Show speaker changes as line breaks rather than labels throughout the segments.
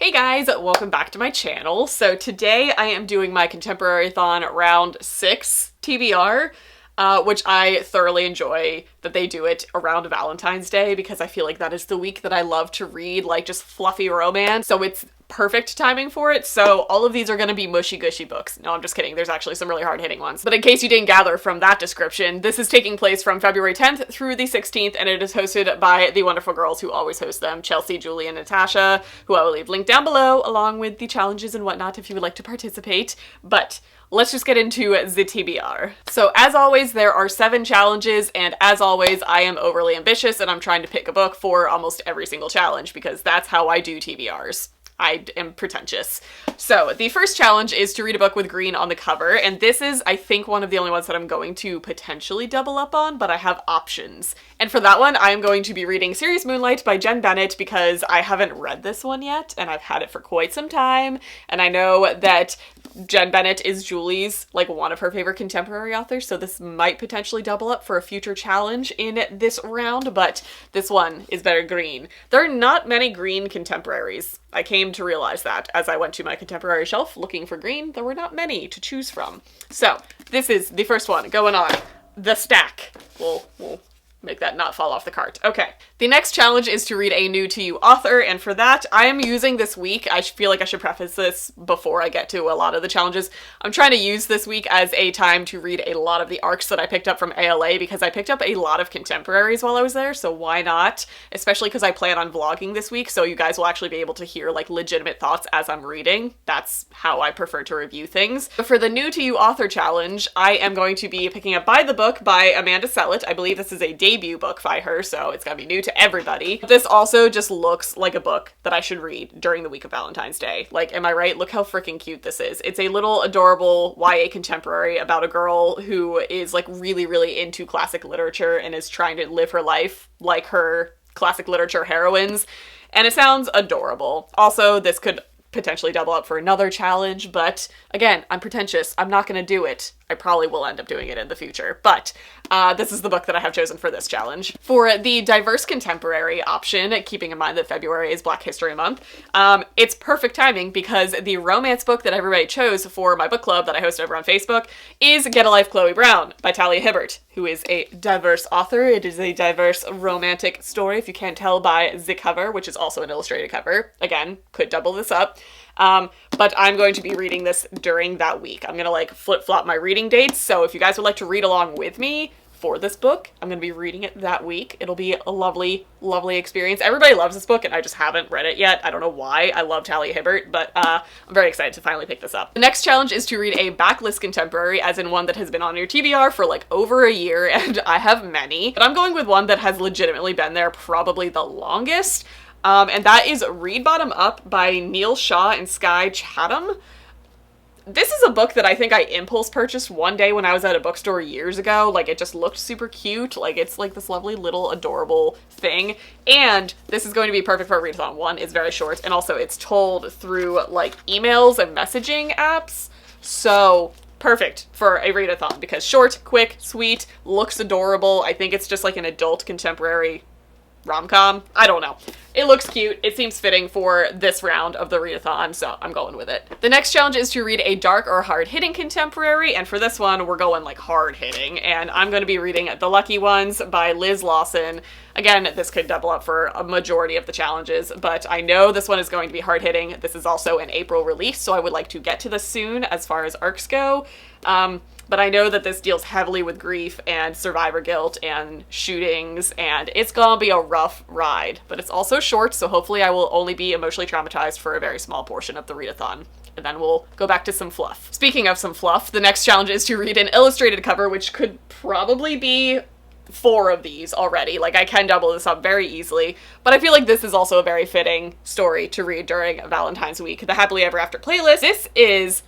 Hey guys, welcome back to my channel. So today I am doing my ContemporaryAthon Round 6 TBR, which I thoroughly enjoy that they do it around Valentine's Day because I feel like that is the week that I love to read, like just fluffy romance. So it's perfect timing for it. So all of these are going to be mushy gushy books. No, I'm just kidding. There's actually some really hard hitting ones. But in case you didn't gather from that description, this is taking place from February 10th through the 16th, and it is hosted by the wonderful girls who always host them, Chelsea, Julie, and Natasha, who I will leave linked down below, along with the challenges and whatnot if you would like to participate. But let's just get into the TBR. So as always, there are 7 challenges, and as always, I am overly ambitious and I'm trying to pick a book for almost every single challenge because that's how I do TBRs. I am pretentious. So the first challenge is to read a book with green on the cover, and this is, I think, one of the only ones that I'm going to potentially double up on, but I have options. And for that one, I am going to be reading Serious Moonlight by Jen Bennett because I haven't read this one yet, and I've had it for quite some time, and I know that Jen Bennett is Julie's, like, one of her favorite contemporary authors, so this might potentially double up for a future challenge in this round, but this one is better green. There are not many green contemporaries. I came to realize that as I went to my contemporary shelf looking for green. There were not many to choose from. So this is the first one going on the stack. We'll make that not fall off the cart. Okay. The next challenge is to read a new to you author, and for that I am using this week, I feel like I should preface this before I get to a lot of the challenges, I'm trying to use this week as a time to read a lot of the arcs that I picked up from ALA because I picked up a lot of contemporaries while I was there, so why not? Especially because I plan on vlogging this week, so you guys will actually be able to hear like legitimate thoughts as I'm reading. That's how I prefer to review things. But for the new to you author challenge, I am going to be picking up By the Book by Amanda Sellett. I believe this is a debut book by her, so it's gonna be new to everybody. This also just looks like a book that I should read during the week of Valentine's Day. Like, am I right? Look how freaking cute this is. It's a little adorable YA contemporary about a girl who is like really into classic literature and is trying to live her life like her classic literature heroines, and it sounds adorable. Also, this could potentially double up for another challenge, but again, I'm pretentious. I'm not gonna do it. I probably will end up doing it in the future, but this is the book that I have chosen for this challenge. For the diverse contemporary option, keeping in mind that February is Black History Month, it's perfect timing because the romance book that everybody chose for my book club that I host over on Facebook is Get a Life, Chloe Brown by Talia Hibbert, who is a diverse author. It is a diverse romantic story, if you can't tell by the cover, which is also an illustrated cover. Again, could double this up. But I'm going to be reading this during that week. I'm gonna like flip-flop my reading dates, so if you guys would like to read along with me for this book, I'm gonna be reading it that week. It'll be a lovely experience. Everybody loves this book and I just haven't read it yet. I don't know why. I love Talia Hibbert, but I'm very excited to finally pick this up. The next challenge is to read a backlist contemporary, as in one that has been on your TBR for like over a year, and I have many, but I'm going with one that has legitimately been there probably the longest. And that is Read Bottom Up by Neil Shaw and Skye Chatham. This is a book that I think I impulse purchased one day when I was at a bookstore years ago. Like, it just looked super cute. Like, it's like this lovely little adorable thing. And this is going to be perfect for a readathon. One, it's very short, and also it's told through like emails and messaging apps. So perfect for a readathon because short, quick, sweet, looks adorable. I think it's just like an adult contemporary rom-com. I don't know. It looks cute. It seems fitting for this round of the readathon, so I'm going with it. The next challenge is to read a dark or hard-hitting contemporary, and for this one, we're going like hard-hitting, and I'm going to be reading The Lucky Ones by Liz Lawson. Again, this could double up for a majority of the challenges, but I know this one is going to be hard-hitting. This is also an April release, so I would like to get to this soon as far as arcs go. But I know that this deals heavily with grief and survivor guilt and shootings, and it's gonna be a rough ride. But it's also short, so hopefully I will only be emotionally traumatized for a very small portion of the readathon. And then we'll go back to some fluff. Speaking of some fluff, the next challenge is to read an illustrated cover, which could probably be 4 of these already. Like, I can double this up very easily, but I feel like this is also a very fitting story to read during Valentine's week. The Happily Ever After playlist. This is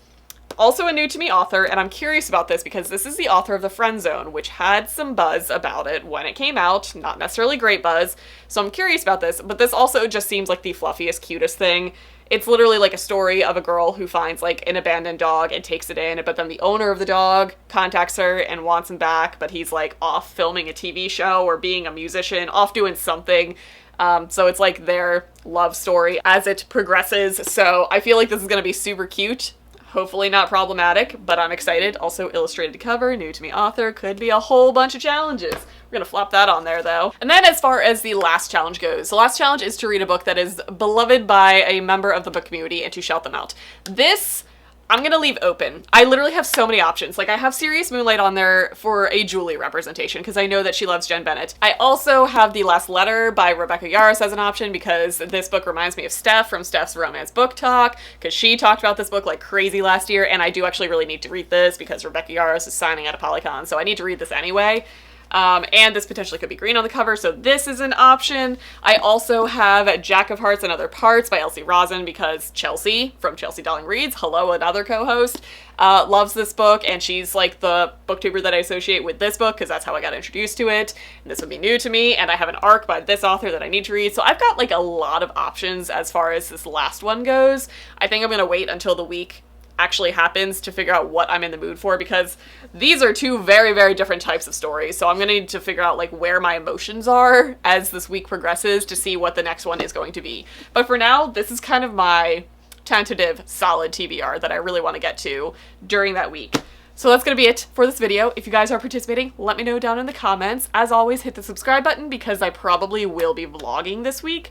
also a new to me author, and I'm curious about this because this is the author of The Friend Zone, which had some buzz about it when it came out, not necessarily great buzz, so I'm curious about this, but this also just seems like the fluffiest, cutest thing. It's literally like a story of a girl who finds like an abandoned dog and takes it in, but then the owner of the dog contacts her and wants him back, but he's like off filming a TV show or being a musician, off doing something. So it's like their love story as it progresses. So I feel like this is going to be super cute. Hopefully not problematic, but I'm excited. Also illustrated cover, new to me author, could be a whole bunch of challenges. We're gonna flop that on there though. And then as far as the last challenge goes, the last challenge is to read a book that is beloved by a member of the book community and to shout them out. This, I'm gonna leave open. I literally have so many options. Like I have Serious Moonlight on there for a Julie representation because I know that she loves Jen Bennett. I also have The Last Letter by Rebecca Yarros as an option because this book reminds me of Steph from Steph's Romance Book Talk because she talked about this book like crazy last year, and I do actually really need to read this because Rebecca Yarros is signing at a Polycon, so I need to read this anyway. And this potentially could be green on the cover, so this is an option. I also have Jack of Hearts and Other Parts by Elsie Rosen because Chelsea from Chelsea Darling Reads, hello, another co-host, loves this book, and she's like the booktuber that I associate with this book because that's how I got introduced to it. And this would be new to me, and I have an arc by this author that I need to read, so I've got like a lot of options as far as this last one goes. I think I'm gonna wait until the week actually happens to figure out what I'm in the mood for because these are two very, very different types of stories. So I'm gonna need to figure out like where my emotions are as this week progresses to see what the next one is going to be. But for now, this is kind of my tentative solid TBR that I really want to get to during that week. So that's going to be it for this video. If you guys are participating, let me know down in the comments. As always, hit the subscribe button because I probably will be vlogging this week.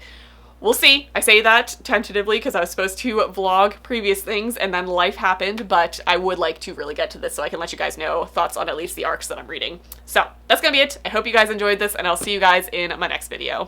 We'll see. I say that tentatively because I was supposed to vlog previous things and then life happened, but I would like to really get to this so I can let you guys know thoughts on at least the arcs that I'm reading. So that's gonna be it. I hope you guys enjoyed this, and I'll see you guys in my next video.